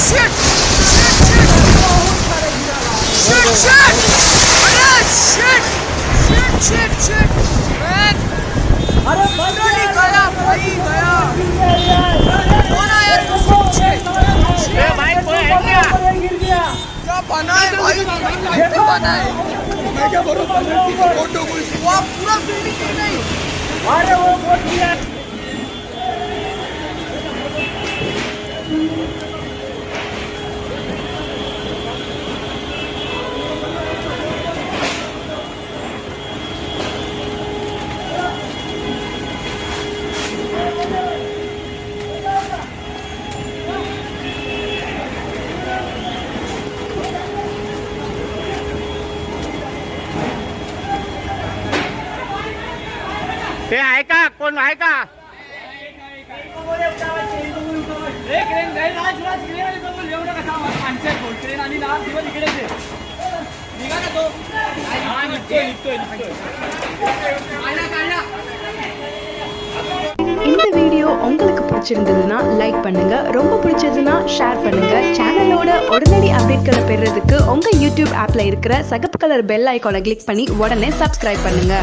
shit! Shit! Shit! Shit! Shit! अरे shit! Shit! Shit! Shit! Man! अरे नहीं गया भाई गया कौन आया इसके पीछे ये भाई कोई है क्या? गिर गया। क्या बना है भाई कैसे बना है मैं क्या बोलूं फोटो कोई वो पूरा बिल्डिंग गिर गई अरे वो बहुत गिरा। ते आहे का कोण आहे का இந்த வீடியோ உங்களுக்கு பிடிச்சிருந்ததுன்னா லைக் பண்ணுங்க, ரொம்ப பிடிச்சதுன்னா ஷேர் பண்ணுங்க. சேனலோட உடனடி அப்டேட்களை பெறுறதுக்கு உங்க யூடியூப் ஆப்ல இருக்கிற சகப்பு கலர் பெல் ஐகானை கிளிக் பண்ணி உடனே சப்ஸ்கிரைப் பண்ணுங்க.